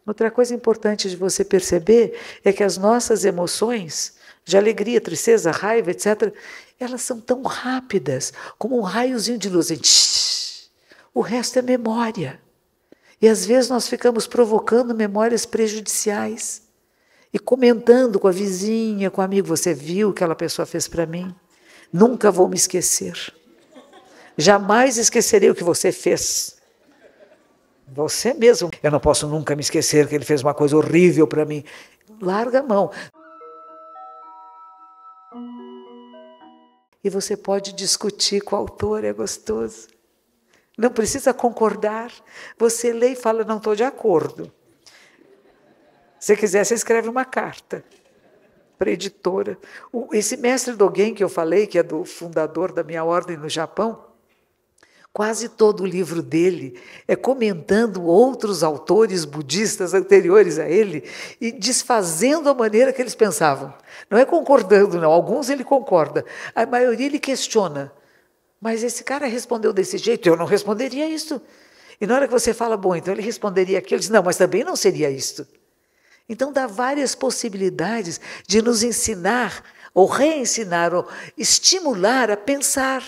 Outra coisa importante de você perceber é que as nossas emoções, de alegria, tristeza, raiva, etc., elas são tão rápidas, como um raiozinho de luz. O resto é memória. E às vezes nós ficamos provocando memórias prejudiciais e comentando com a vizinha, com o amigo, você viu o que aquela pessoa fez para mim? Nunca vou me esquecer. Jamais esquecerei o que você fez. Você mesmo. Eu não posso nunca me esquecer que ele fez uma coisa horrível para mim. Larga a mão. E você pode discutir com o autor, é gostoso. Não precisa concordar. Você lê e fala, não estou de acordo. Se quiser, você escreve uma carta para a editora. Esse mestre Dogen que eu falei, que é do fundador da minha ordem no Japão, quase todo o livro dele é comentando outros autores budistas anteriores a ele e desfazendo a maneira que eles pensavam. Não é concordando, não. Alguns ele concorda. A maioria ele questiona. Mas esse cara respondeu desse jeito, eu não responderia isso. E na hora que você fala, bom, então ele responderia aquilo, ele diz, não, mas também não seria isto. Então dá várias possibilidades de nos ensinar, ou reensinar, ou estimular a pensar.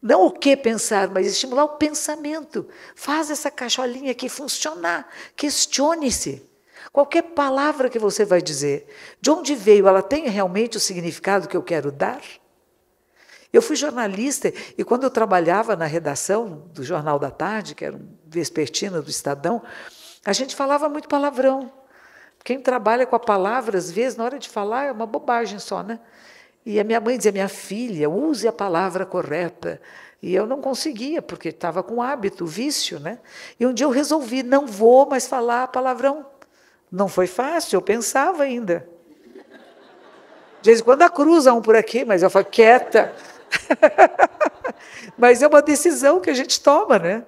Não o que pensar, mas estimular o pensamento. Faz essa caixolinha aqui funcionar, questione-se. Qualquer palavra que você vai dizer, de onde veio, ela tem realmente o significado que eu quero dar? Eu fui jornalista e quando eu trabalhava na redação do Jornal da Tarde, que era um vespertino do Estadão, a gente falava muito palavrão. Quem trabalha com a palavra, às vezes, na hora de falar, é uma bobagem só, né? E a minha mãe dizia, minha filha, use a palavra correta. E eu não conseguia, porque estava com hábito, vício, né? E um dia eu resolvi, não vou mais falar palavrão. Não foi fácil, eu pensava ainda. De vez em quando cruza um por aqui, mas eu falo, quieta. Mas é uma decisão que a gente toma, né?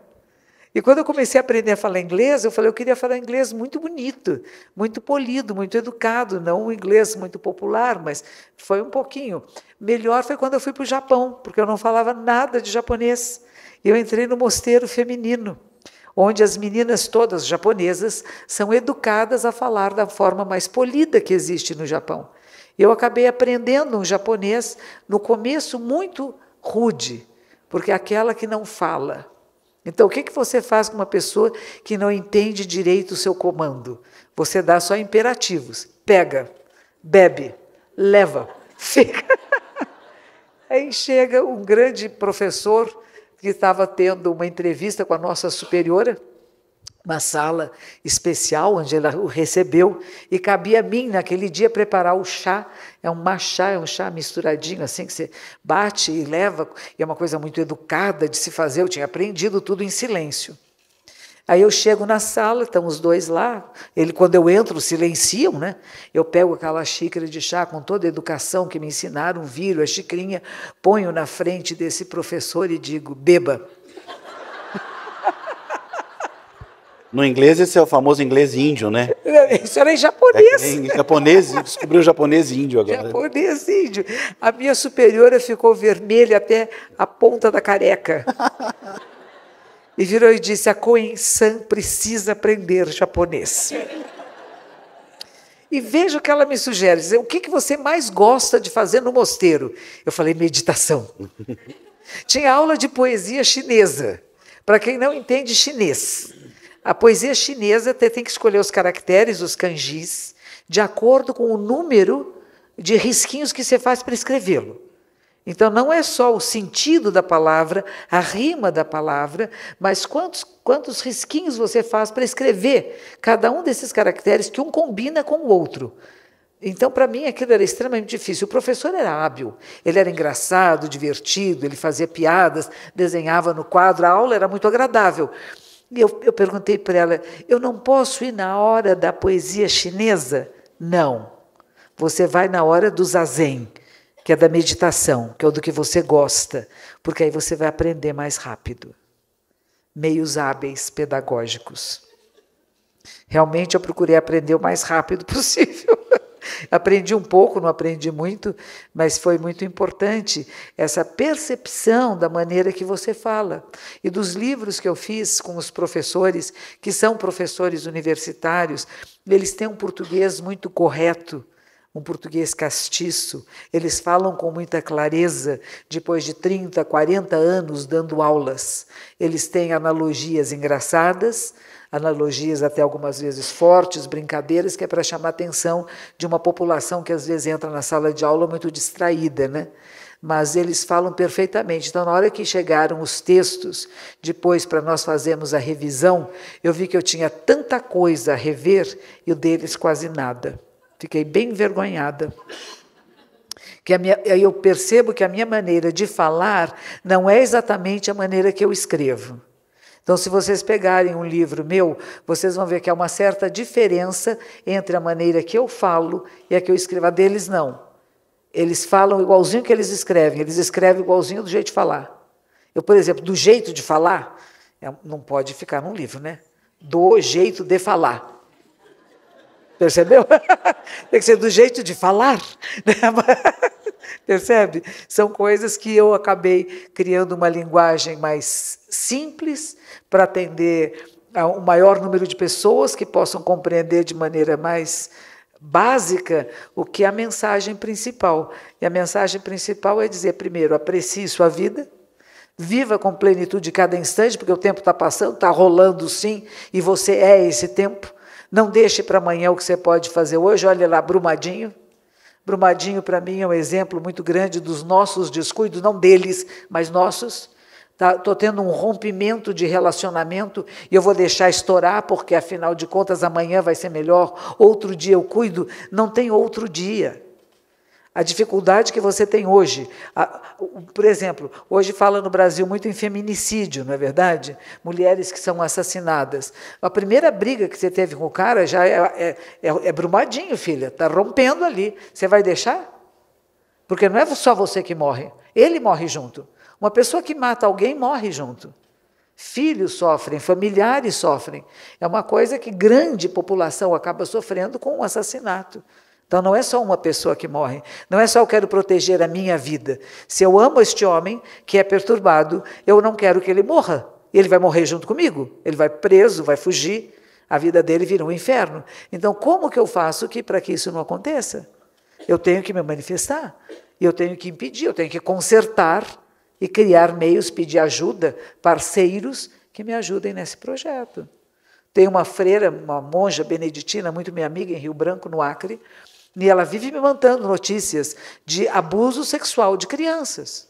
E quando eu comecei a aprender a falar inglês, eu falei, eu queria falar inglês muito bonito, muito polido, muito educado, não um inglês muito popular, mas foi um pouquinho. Melhor foi quando eu fui para o Japão, porque eu não falava nada de japonês. Eu entrei no mosteiro feminino, onde as meninas todas japonesas são educadas a falar da forma mais polida que existe no Japão. Eu acabei aprendendo um japonês, no começo, muito rude, porque é aquela que não fala. Então, o que você faz com uma pessoa que não entende direito o seu comando? Você dá só imperativos. Pega, bebe, leva, fica. Aí chega um grande professor que estava tendo uma entrevista com a nossa superiora, uma sala especial onde ela o recebeu, e cabia a mim, naquele dia, preparar o chá. É um matcha, é um chá misturadinho, assim, que você bate e leva, e é uma coisa muito educada de se fazer, eu tinha aprendido tudo em silêncio. Aí eu chego na sala, estão os dois lá, quando eu entro, silenciam, né? Eu pego aquela xícara de chá com toda a educação que me ensinaram, viro a xicrinha, ponho na frente desse professor e digo, beba. No inglês, esse é o famoso inglês índio, né? Isso era em japonês. Em japonês, descobriu o japonês índio agora. Japonês índio. A minha superiora ficou vermelha até a ponta da careca. E virou e disse, a Koen-san precisa aprender japonês. E veja o que ela me sugere. Dizer, o que você mais gosta de fazer no mosteiro? Eu falei, meditação. Tinha aula de poesia chinesa, para quem não entende chinês. A poesia chinesa tem que escolher os caracteres, os kanjis, de acordo com o número de risquinhos que você faz para escrevê-lo. Então, não é só o sentido da palavra, a rima da palavra, mas quantos risquinhos você faz para escrever cada um desses caracteres que um combina com o outro. Então, para mim, aquilo era extremamente difícil. O professor era hábil, ele era engraçado, divertido, ele fazia piadas, desenhava no quadro, a aula era muito agradável. E eu perguntei para ela, eu não posso ir na hora da poesia chinesa? Não. Você vai na hora do zazen, que é da meditação, que é o do que você gosta, porque aí você vai aprender mais rápido. Meios hábeis pedagógicos. Realmente eu procurei aprender o mais rápido possível. Aprendi um pouco, não aprendi muito, mas foi muito importante essa percepção da maneira que você fala. E dos livros que eu fiz com os professores, que são professores universitários, eles têm um português muito correto, um português castiço. Eles falam com muita clareza, depois de 30, 40 anos dando aulas. Eles têm analogias engraçadas, analogias até algumas vezes fortes, brincadeiras, que é para chamar a atenção de uma população que às vezes entra na sala de aula muito distraída, né? Mas eles falam perfeitamente. Então, na hora que chegaram os textos, depois para nós fazermos a revisão, eu vi que eu tinha tanta coisa a rever e o deles quase nada. Fiquei bem envergonhada. Aí eu percebo que a minha maneira de falar não é exatamente a maneira que eu escrevo. Então, se vocês pegarem um livro meu, vocês vão ver que há uma certa diferença entre a maneira que eu falo e a que eu escrevo. A deles, não. Eles falam igualzinho que eles escrevem igualzinho do jeito de falar. Eu, por exemplo, do jeito de falar, não pode ficar num livro, né? Do jeito de falar. Percebeu? Tem que ser do jeito de falar. Percebe? São coisas que eu acabei criando uma linguagem mais simples para atender a um maior número de pessoas que possam compreender de maneira mais básica o que é a mensagem principal. E a mensagem principal é dizer, primeiro, aprecie sua vida, viva com plenitude cada instante, porque o tempo está passando, está rolando sim, e você é esse tempo. Não deixe para amanhã o que você pode fazer hoje. Olha lá, Brumadinho. Brumadinho, para mim, é um exemplo muito grande dos nossos descuidos, não deles, mas nossos. Estou tendo um rompimento de relacionamento e eu vou deixar estourar, porque, afinal de contas, amanhã vai ser melhor, outro dia eu cuido. Não tem outro dia. A dificuldade que você tem hoje, por exemplo, hoje fala no Brasil muito em feminicídio, não é verdade? Mulheres que são assassinadas. A primeira briga que você teve com o cara já é Brumadinho, filha, está rompendo ali. Você vai deixar? Porque não é só você que morre, ele morre junto. Uma pessoa que mata alguém morre junto. Filhos sofrem, familiares sofrem. É uma coisa que grande população acaba sofrendo com o assassinato. Então, não é só uma pessoa que morre, não é só eu quero proteger a minha vida. Se eu amo este homem que é perturbado, eu não quero que ele morra. Ele vai morrer junto comigo, ele vai preso, vai fugir, a vida dele vira um inferno. Então, como que eu faço para que isso não aconteça? Eu tenho que me manifestar, eu tenho que impedir, eu tenho que consertar e criar meios, pedir ajuda, parceiros que me ajudem nesse projeto. Tem uma freira, uma monja beneditina, muito minha amiga, em Rio Branco, no Acre, e ela vive me mandando notícias de abuso sexual de crianças,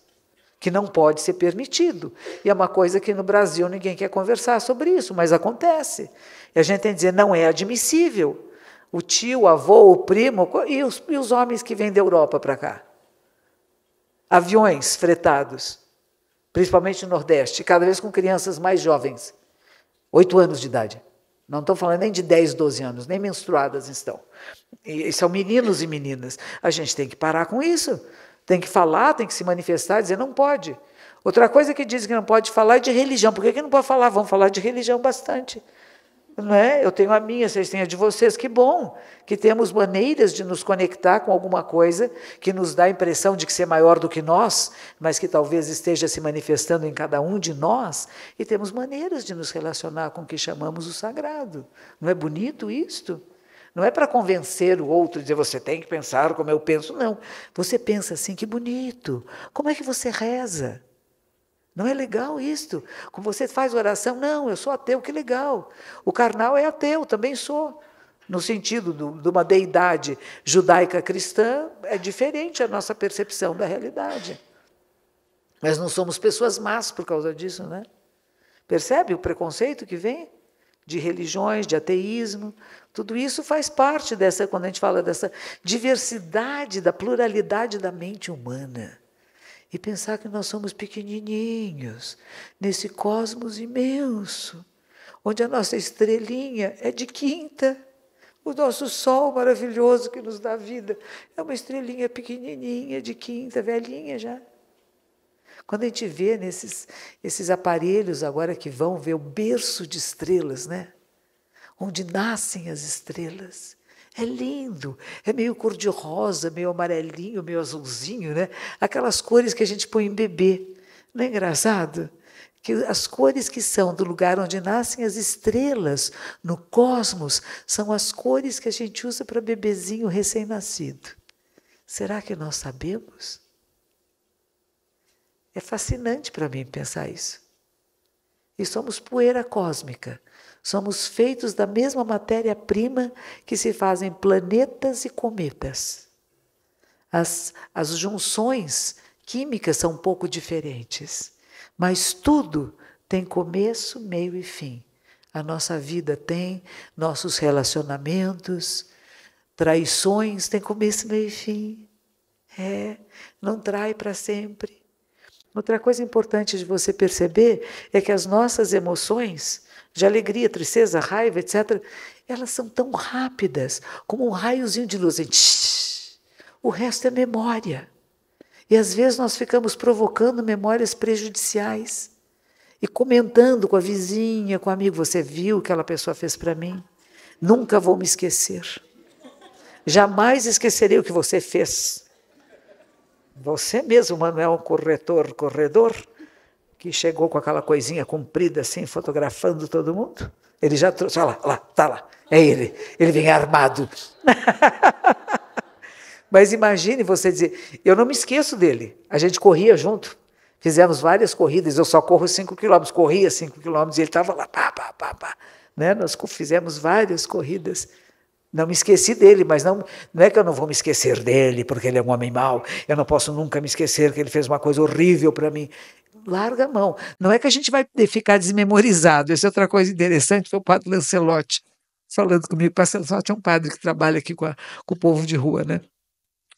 que não pode ser permitido. E é uma coisa que no Brasil ninguém quer conversar sobre isso, mas acontece. E a gente tem que dizer, não é admissível. O tio, o avô, o primo, e os homens que vêm da Europa para cá. Aviões fretados, principalmente no Nordeste, cada vez com crianças mais jovens, 8 anos de idade. Não estou falando nem de 10, 12 anos, nem menstruadas estão. E são meninos e meninas. A gente tem que parar com isso. Tem que falar, tem que se manifestar, dizer não pode. Outra coisa que dizem que não pode falar é de religião. Por que não pode falar? Vamos falar de religião bastante. Não é? Eu tenho a minha, vocês têm a de vocês. Que bom que temos maneiras de nos conectar com alguma coisa que nos dá a impressão de que ser maior do que nós, mas que talvez esteja se manifestando em cada um de nós, e temos maneiras de nos relacionar com o que chamamos o sagrado. Não é bonito isto? Não é para convencer o outro, dizer você tem que pensar como eu penso, não. Você pensa assim, que bonito. Como é que você reza? Não é legal isto? Como você faz oração? Não, eu sou ateu, que legal. O carnal é ateu, também sou. No sentido de uma deidade judaica cristã, é diferente a nossa percepção da realidade. Mas não somos pessoas más por causa disso, né? Percebe o preconceito que vem? De religiões, de ateísmo, tudo isso faz parte dessa, quando a gente fala dessa diversidade, da pluralidade da mente humana. E pensar que nós somos pequenininhos, nesse cosmos imenso, onde a nossa estrelinha é de quinta, o nosso sol maravilhoso que nos dá vida, é uma estrelinha pequenininha, de quinta, velhinha já. Quando a gente vê esses aparelhos agora que vão ver o berço de estrelas, né? Onde nascem as estrelas, É lindo, é meio cor-de-rosa, meio amarelinho, meio azulzinho, né? Aquelas cores que a gente põe em bebê. Não é engraçado? Que as cores que são do lugar onde nascem as estrelas no cosmos são as cores que a gente usa para bebezinho recém-nascido. Será que nós sabemos? É fascinante para mim pensar isso. E somos poeira cósmica. Somos feitos da mesma matéria-prima que se fazem planetas e cometas. As junções químicas são um pouco diferentes, mas tudo tem começo, meio e fim. A nossa vida tem, nossos relacionamentos, traições têm começo, meio e fim. Não trai para sempre. Outra coisa importante de você perceber é que as nossas emoções, de alegria, tristeza, raiva, etc., elas são tão rápidas, como um raiozinho de luz. O resto é memória. E às vezes nós ficamos provocando memórias prejudiciais e comentando com a vizinha, com o amigo, você viu o que aquela pessoa fez para mim? Nunca vou me esquecer. Jamais esquecerei o que você fez. Você mesmo, Manuel, corredor, que chegou com aquela coisinha comprida assim, fotografando todo mundo. Ele já trouxe, olha lá, tá lá, é ele vem armado. Mas imagine você dizer, eu não me esqueço dele, a gente corria junto, fizemos várias corridas, eu só corro 5 quilômetros, corria 5 quilômetros, e ele estava lá, pá. Né? Nós fizemos várias corridas. Não me esqueci dele, mas não é que eu não vou me esquecer dele, porque ele é um homem mau, eu não posso nunca me esquecer que ele fez uma coisa horrível para mim. Larga a mão. Não é que a gente vai ficar desmemorizado. Essa é outra coisa interessante, foi o padre Lancelotti falando comigo. O padre Lancelotti é um padre que trabalha aqui com o povo de rua, né?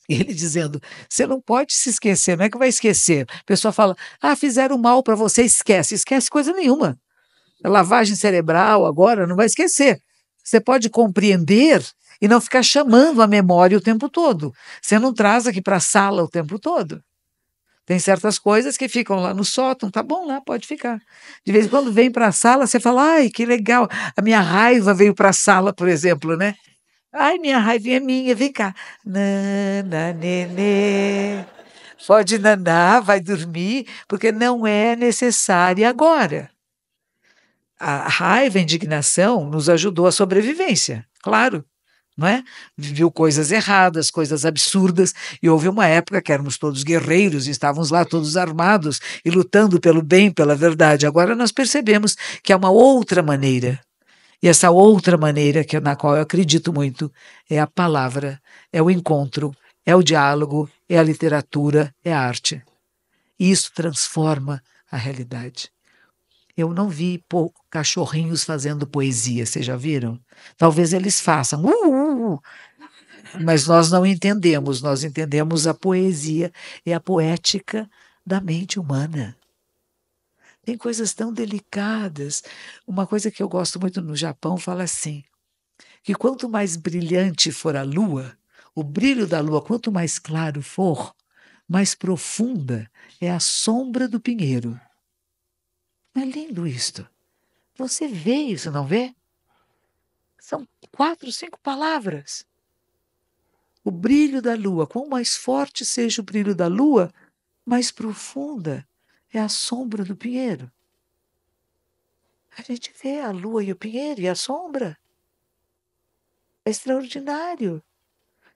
E ele dizendo, você não pode se esquecer, não é que vai esquecer. A pessoa fala, fizeram mal para você, esquece. Esquece coisa nenhuma. A lavagem cerebral agora não vai esquecer. Você pode compreender e não ficar chamando a memória o tempo todo. Você não traz aqui para a sala o tempo todo. Tem certas coisas que ficam lá no sótão, tá bom lá, pode ficar. De vez em quando vem para a sala, você fala, ai, que legal, a minha raiva veio para a sala, por exemplo, né? Ai, minha raiva é minha, vem cá. Nana, nenê. Pode nanar, vai dormir, porque não é necessária agora. A raiva, a indignação nos ajudou à sobrevivência, claro, não é? Viu coisas erradas, coisas absurdas, e houve uma época que éramos todos guerreiros, e estávamos lá todos armados e lutando pelo bem, pela verdade. Agora nós percebemos que há uma outra maneira, e essa outra maneira, na qual eu acredito muito, é a palavra, é o encontro, é o diálogo, é a literatura, é a arte. E isso transforma a realidade. Eu não vi cachorrinhos fazendo poesia, vocês já viram? Talvez eles façam, mas nós não entendemos, nós entendemos a poesia e a poética da mente humana. Tem coisas tão delicadas. Uma coisa que eu gosto muito no Japão fala assim, que quanto mais brilhante for a lua, o brilho da lua, quanto mais claro for, mais profunda é a sombra do pinheiro. Não é lindo isto? Você vê isso, não vê? São 4, 5 palavras. O brilho da lua, quanto mais forte seja o brilho da lua, mais profunda é a sombra do pinheiro. A gente vê a lua e o pinheiro e a sombra. É extraordinário.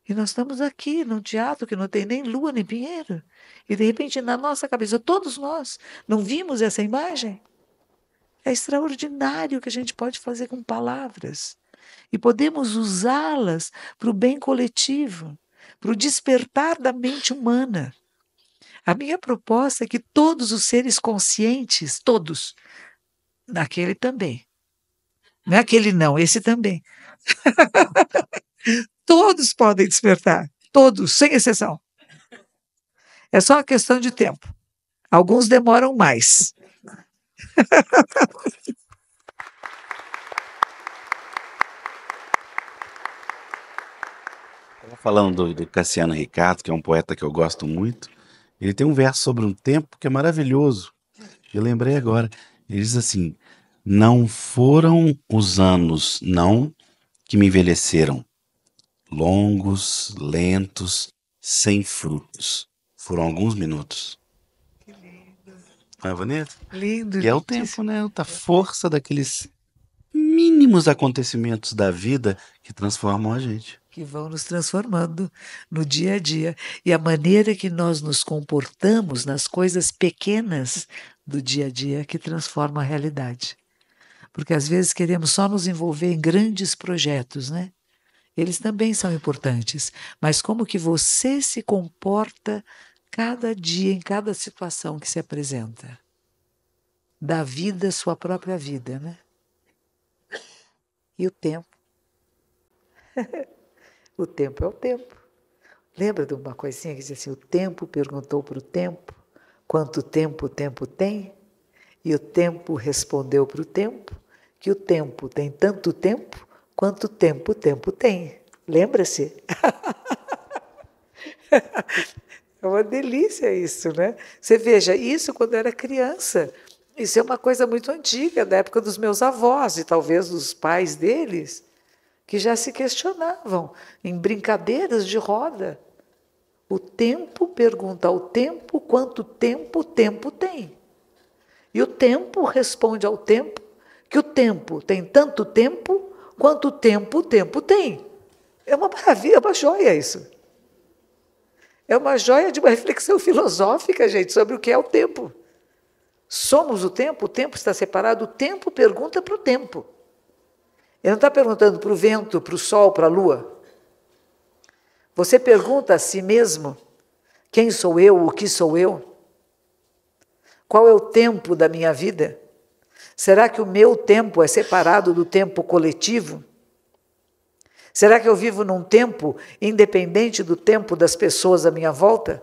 E nós estamos aqui num teatro que não tem nem lua nem pinheiro. E de repente na nossa cabeça, todos nós não vimos essa imagem? É extraordinário o que a gente pode fazer com palavras. E podemos usá-las para o bem coletivo, para o despertar da mente humana. A minha proposta é que todos os seres conscientes, todos, naquele também, não é aquele não, esse também, todos podem despertar, todos, sem exceção. É só uma questão de tempo. Alguns demoram mais. Falando do Cassiano Ricardo, que é um poeta que eu gosto muito, ele tem um verso sobre um tempo que é maravilhoso. Eu lembrei agora. Ele diz assim, não foram os anos, não, que me envelheceram. longos, lentos, sem frutos. Foram alguns minutos. Que lindo. Não é bonito? Lindo, E é o tempo, né? A força daqueles mínimos acontecimentos da vida que transformam a gente. Que vão nos transformando no dia a dia. E a maneira que nós nos comportamos nas coisas pequenas do dia a dia que transforma a realidade. Porque às vezes queremos só nos envolver em grandes projetos, né? Eles também são importantes, mas como que você se comporta cada dia, em cada situação que se apresenta? Da vida, sua própria vida, né? E o tempo? O tempo é o tempo. Lembra de uma coisinha que dizia assim, o tempo perguntou para o tempo, quanto tempo o tempo tem? E o tempo respondeu para o tempo, que o tempo tem tanto tempo, quanto tempo o tempo tem. Lembra-se? É uma delícia isso, né? Você veja, isso quando eu era criança. Isso é uma coisa muito antiga, da época dos meus avós e talvez dos pais deles, que já se questionavam em brincadeiras de roda. O tempo pergunta ao tempo quanto tempo o tempo tem. E o tempo responde ao tempo que o tempo tem tanto tempo quanto tempo o tempo tem. É uma maravilha, é uma joia isso. É uma joia de uma reflexão filosófica, gente, sobre o que é o tempo. Somos o tempo está separado, o tempo pergunta para o tempo. Ele não está perguntando para o vento, para o sol, para a lua. Você pergunta a si mesmo, quem sou eu, o que sou eu? Qual é o tempo da minha vida? Será que o meu tempo é separado do tempo coletivo? Será que eu vivo num tempo independente do tempo das pessoas à minha volta?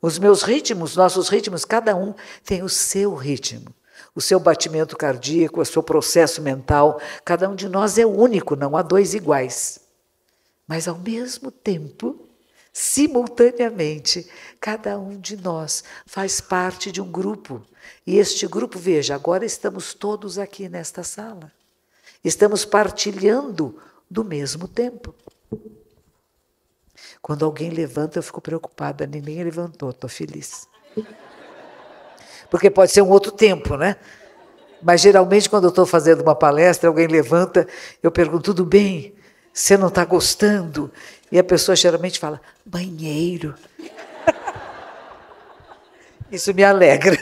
Os meus ritmos, nossos ritmos, cada um tem o seu ritmo, o seu batimento cardíaco, o seu processo mental. Cada um de nós é único, não há dois iguais. Mas, ao mesmo tempo, simultaneamente, cada um de nós faz parte de um grupo. E este grupo, veja, agora estamos todos aqui nesta sala. Estamos partilhando do mesmo tempo. Quando alguém levanta, eu fico preocupada. Ninguém levantou, estou feliz. Porque pode ser um outro tempo, né? Mas, geralmente, quando eu estou fazendo uma palestra, alguém levanta, eu pergunto, tudo bem? Você não está gostando? E a pessoa geralmente fala, banheiro. Isso me alegra.